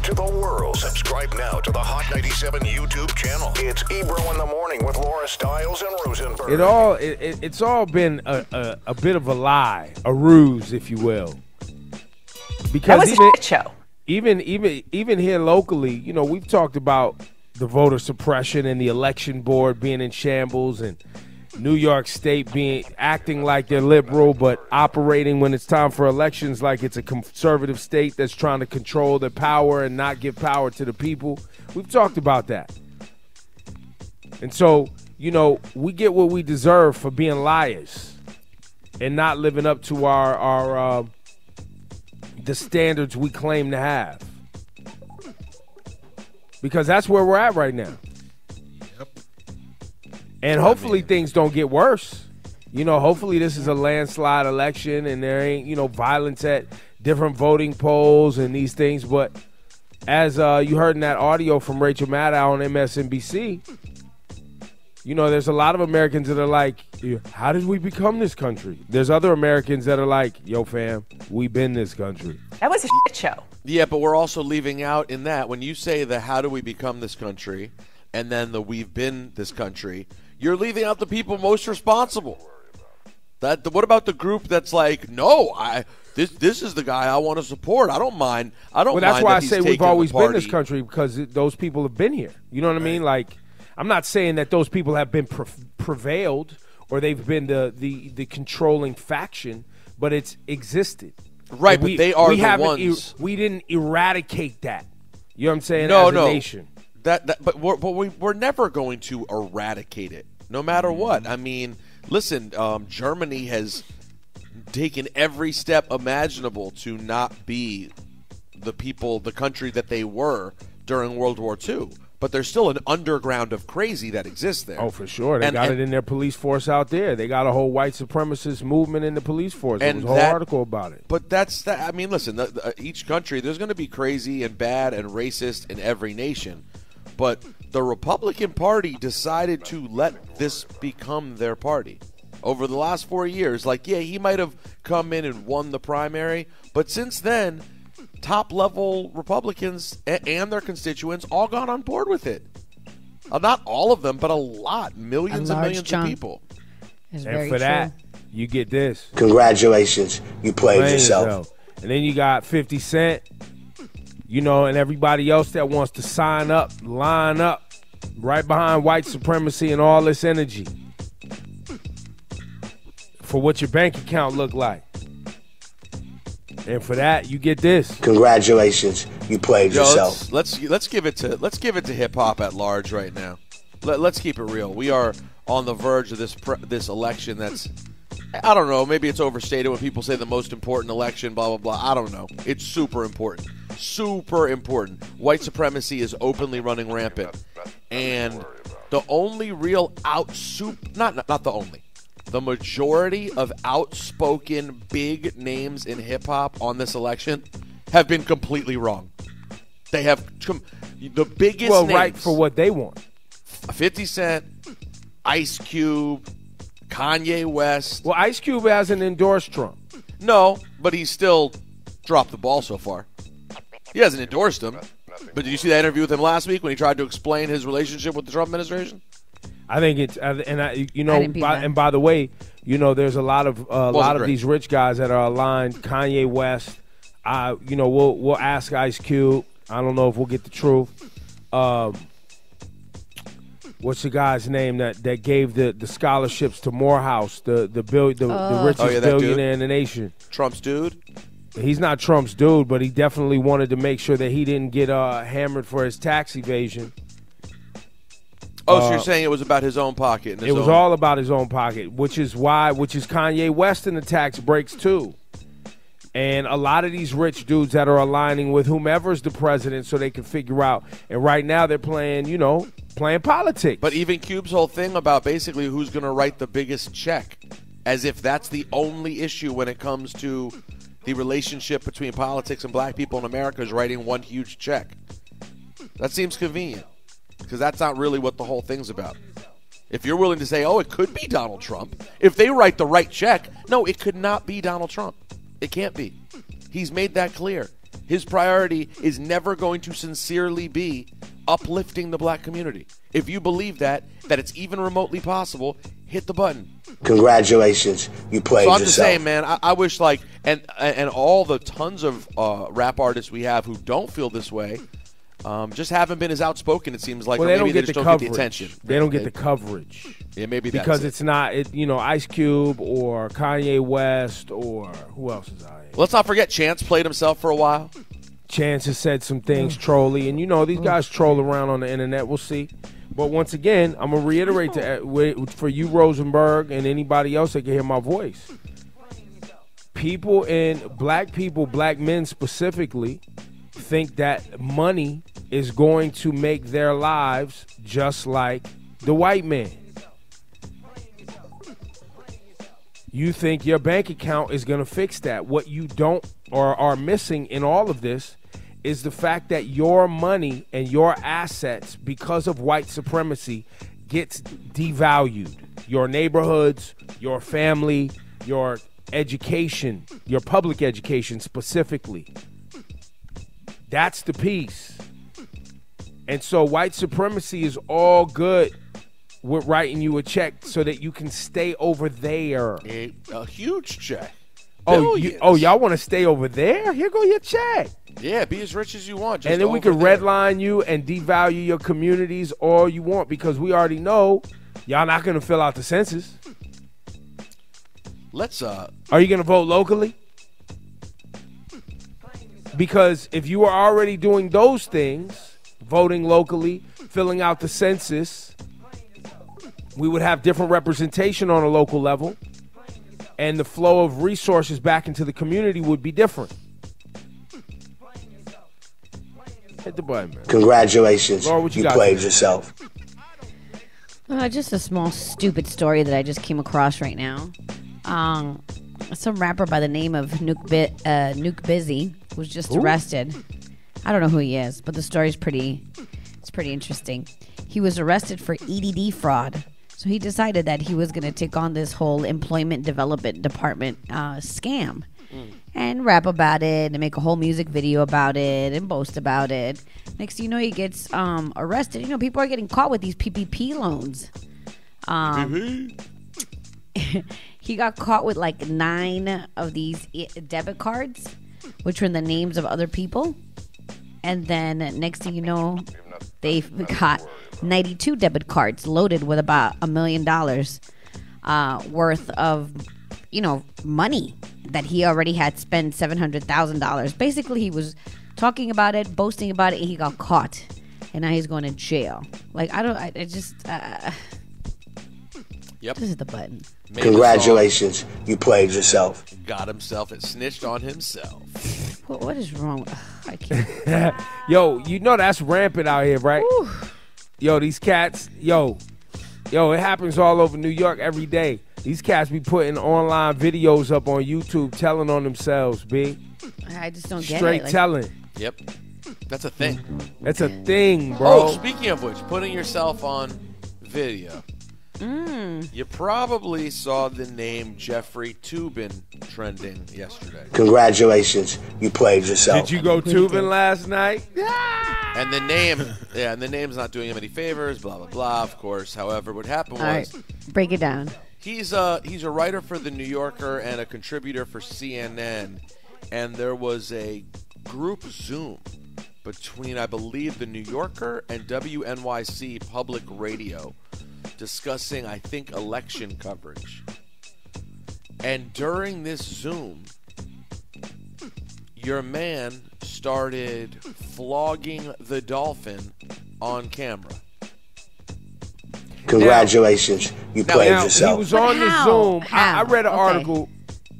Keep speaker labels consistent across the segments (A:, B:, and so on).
A: to the world. Subscribe now to the Hot 97 YouTube channel. It's Ebro in the Morning with Laura Stiles and Rosenberg.
B: It's all been a bit of a lie, a ruse, if you will. Because
C: that was a shit show.
B: Even here locally, you know, we've talked about the voter suppression and the election board being in shambles, and New York State acting like they're liberal but operating when it's time for elections like it's a conservative state that's trying to control the power and not give power to the people. We've talked about that. And so, you know, we get what we deserve for being liars and not living up to our the standards we claim to have. Because that's where we're at right now. And hopefully things don't get worse. You know, hopefully this is a landslide election and there ain't, you know, violence at different voting polls and these things. But as you heard in that audio from Rachel Maddow on MSNBC, you know, there's a lot of Americans that are like, how did we become this country? There's other Americans that are like, yo, fam, we been this country.
C: That was a shit show.
D: Yeah, but we're also leaving out in that when you say the how do we become this country and then the we've been this country, you're leaving out the people most responsible. What about the group that's like, no, this is the guy I want to support. I don't mind.
B: Well, that's why I say we've always been this country, because those people have been here. You know what I mean? Like, I'm not saying that those people have been prevailed or they've been the controlling faction, but it's existed.
D: Right, but they are the ones.
B: We didn't eradicate that. You know what I'm saying?
D: No,
B: as a nation.
D: But we're never going to eradicate it, no matter what. I mean, listen, Germany has taken every step imaginable to not be the country that they were during World War II. But there's still an underground of crazy that exists there.
B: Oh, for sure. They got it in their police force out there. They got a whole white supremacist movement in the police force. There was a whole article about it.
D: But that's that. I mean, listen, each country, there's going to be crazy and bad and racist in every nation. But the Republican Party decided to let this become their party. Over the last 4 years, like, yeah, he might have come in and won the primary. But since then, top-level Republicans and their constituents all got on board with it. Not all of them, but a lot. Millions and millions of people.
B: And for that, you get this.
E: Congratulations. You played yourself.
B: And then you got 50 Cent, you know, and everybody else that wants to sign up, line up, right behind white supremacy and all this energy for what your bank account look like. And for that, you get this.
E: Congratulations, you played yourself.
D: Let's give it to hip hop at large right now. Let's keep it real. We are on the verge of this election. That's, I don't know. Maybe it's overstated when people say the most important election. Blah blah blah. I don't know. It's super important. Super important. White supremacy is openly running rampant, and the only real not the only. The majority of outspoken big names in hip-hop on this election have been completely wrong. They have the biggest names.
B: Right for what they want.
D: 50 Cent, Ice Cube, Kanye West.
B: Well, Ice Cube hasn't endorsed Trump.
D: No, but he's still dropped the ball so far. He hasn't endorsed him. But did you see that interview with him last week when he tried to explain his relationship with the Trump administration?
B: I think it's, and by the way, you know, there's a lot of these rich guys that are aligned. Kanye West, you know, we'll ask Ice Cube. I don't know if we'll get the truth. What's the guy's name that gave the scholarships to Morehouse, the richest billionaire in the nation?
D: Trump's dude.
B: He's not Trump's dude, but he definitely wanted to make sure that he didn't get hammered for his tax evasion.
D: Oh, so you're saying it was about his own pocket?
B: It was all about his own pocket, which is Kanye West in the tax breaks too. And a lot of these rich dudes that are aligning with whomever's the president so they can figure out. And right now they're playing politics.
D: But even Cube's whole thing about basically who's going to write the biggest check, as if that's the only issue when it comes to the relationship between politics and black people in America, is writing one huge check. That seems convenient. Because that's not really what the whole thing's about. If you're willing to say, oh, it could be Donald Trump, if they write the right check, no, it could not be Donald Trump. It can't be. He's made that clear. His priority is never going to sincerely be uplifting the black community. If you believe that it's even remotely possible, hit the button.
E: Congratulations, you played
D: So I'm
E: yourself.
D: just saying, man, I wish and all the tons of rap artists we have who don't feel this way just haven't been as outspoken, it seems like.
B: Well,
D: or
B: they
D: maybe
B: don't get
D: just
B: the
D: don't
B: coverage.
D: get the attention.
B: They don't get the coverage.
D: Yeah, maybe that's
B: because
D: it.
B: it's not, Ice Cube or Kanye West or who else is out here?
D: Let's not forget Chance played himself for a while.
B: Chance has said some things trolly, and these guys troll around on the internet. We'll see. But once again, I'm going to reiterate for you, Rosenberg, and anybody else that can hear my voice. Black men specifically, think that money is going to make their lives just like the white man. You think your bank account is going to fix that. What you don't or are missing in all of this is the fact that your money and your assets, because of white supremacy, gets devalued. Your neighborhoods, your family, your education, your public education specifically. That's the piece. And so white supremacy is all good with writing you a check so that you can stay over there.
D: A huge check.
B: Y'all want to stay over there? Here go your check.
D: Yeah, be as rich as you want. Just
B: and then we can redline you and devalue your communities all you want, because we already know y'all not going to fill out the census. Are you going to vote locally? Because if you are already doing those things, voting locally, filling out the census, we would have different representation on a local level, and the flow of resources back into the community would be different. Hit the button, man.
E: Congratulations,
B: Laura,
E: you played yourself.
C: Just a small stupid story that I just came across right now. Some rapper by the name of Nuke Busy was just arrested. I don't know who he is, but the story's pretty interesting. He was arrested for EDD fraud. So he decided that he was going to take on this whole employment development department scam and rap about it and make a whole music video about it and boast about it. Next thing you know, he gets arrested. People are getting caught with these PPP loans. He got caught with like 9 of these debit cards, which were in the names of other people. And then next thing you know, they got 92 debit cards loaded with about $1 million worth of, money that he already had spent $700,000. Basically, he was talking about it, boasting about it, and he got caught. And now he's going to jail.
D: Yep.
C: This is the button.
E: Congratulations, you played yourself.
D: Got himself and snitched on himself.
C: What is wrong? I can't.
B: Yo, that's rampant out here, right?
C: Whew.
B: Yo, these cats, it happens all over New York every day. These cats be putting online videos up on YouTube telling on themselves, B.
C: I just don't get
B: Straight
C: it.
B: telling.
D: Yep. That's a thing.
B: That's a thing, bro.
D: Oh, speaking of which, putting yourself on video. You probably saw the name Jeffrey Toobin trending yesterday.
E: Congratulations, you played yourself.
B: Did you go Toobin last night?
D: And the name's not doing him any favors, blah, blah, blah, of course. However, what happened was...
C: All right, break it down.
D: He's a writer for The New Yorker and a contributor for CNN. And there was a group Zoom between, I believe, The New Yorker and WNYC Public Radio discussing, I think, election coverage. And during this Zoom, your man started flogging the Dolphin on camera.
E: Congratulations, you played yourself.
B: He was on the Zoom. I read an article,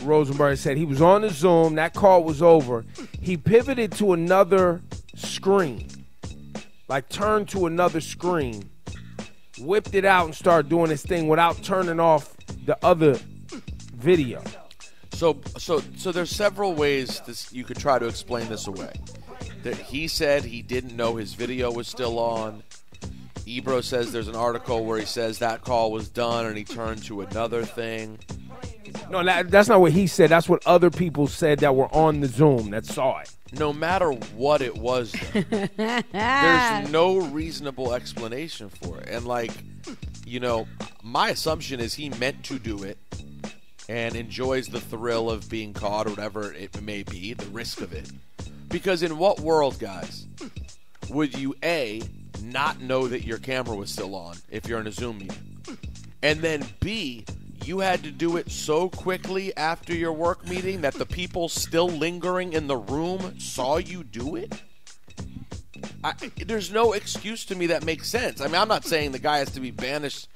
B: Rosenberg said he was on the Zoom, that call was over. He pivoted to another screen, like turned to another screen, whipped it out and started doing his thing without turning off the other video.
D: So there's several ways you could try to explain this away. That he said he didn't know his video was still on. Ebro says there's an article where he says that call was done and he turned to another thing.
B: No, that's not what he said. That's what other people said that were on the Zoom that saw it.
D: no matter what it was, though, there's no reasonable explanation for it. And, like, you know, my assumption is he meant to do it and enjoys the thrill of being caught or whatever it may be, the risk of it. Because in what world, guys, would you, A, not know that your camera was still on if you're in a Zoom meeting? And then, B, you had to do it so quickly after your work meeting that the people still lingering in the room saw you do it? There's no excuse to me that makes sense. I mean, I'm not saying the guy has to be banished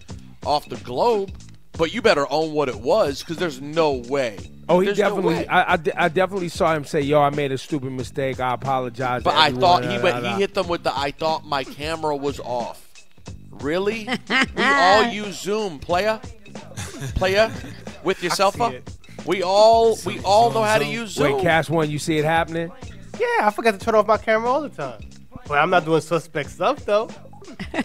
D: off the globe, but you better own what it was, because there's no way.
B: Oh, he
D: There's
B: definitely.
D: No way.
B: I definitely saw him say, "Yo, I made a stupid mistake. I apologize."
D: But
B: to
D: I
B: everyone,
D: thought he hit them with the "I thought my camera was off." Really? We all use Zoom, playa with your cell phone. We all know how to use Zoom.
B: Wait, Cash One, you see it happening?
F: Yeah, I forgot to turn off my camera all the time. But I'm not doing suspect stuff though.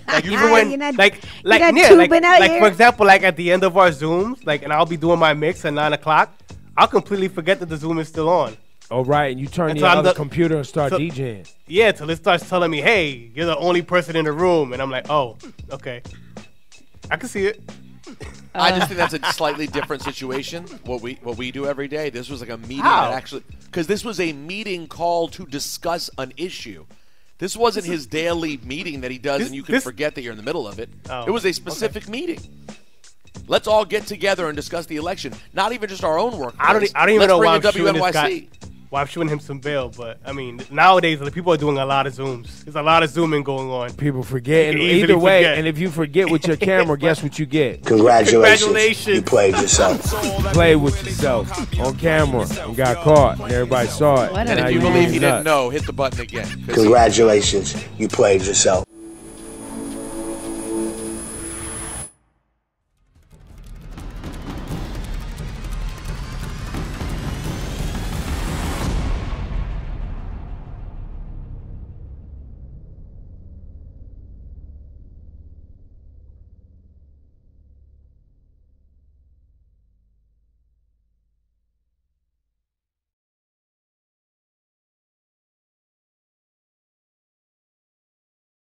F: Like even
C: You're
F: when,
C: not-
F: like
C: Toobin out here?
F: for example, like at the end of our Zooms, like, and I'll be doing my mix at 9 o'clock. I'll completely forget that the Zoom is still on.
B: Oh, right, and you turn
F: Until
B: your
F: I'm
B: other
F: the-
B: computer and start
F: so-
B: DJing.
F: Yeah, till it starts telling me, "Hey, you're the only person in the room," and I'm like, "Oh, okay, I can see it."
D: I just think that's a slightly different situation. What we do every day. This was like a meeting
F: How?
D: that actually, because this was a meeting called to discuss an issue. This wasn't his daily meeting that he does, and you can forget that you're in the middle of it.
F: Oh,
D: It was a specific meeting. Let's all get together and discuss the election. Not even just our own work.
F: I don't even
D: Let's
F: know
D: bring
F: why
D: in
F: I'm shooting this guy.
D: WNYC.
F: Well, I'm shooting him some bail, but I mean, nowadays the people are doing a lot of Zooms. There's a lot of Zooming going on.
B: People forget.
F: You
B: And
F: can easily
B: either way,
F: forget.
B: and if you forget with your camera, guess what you get?
E: Congratulations. You played yourself.
B: Play with yourself on camera and got caught, and everybody saw it.
C: What
B: And
C: a
B: now
D: And if you
B: you
D: believe
B: lose
D: he
B: nuts.
D: didn't know, hit the button again. 'Cause
E: Congratulations. You played yourself.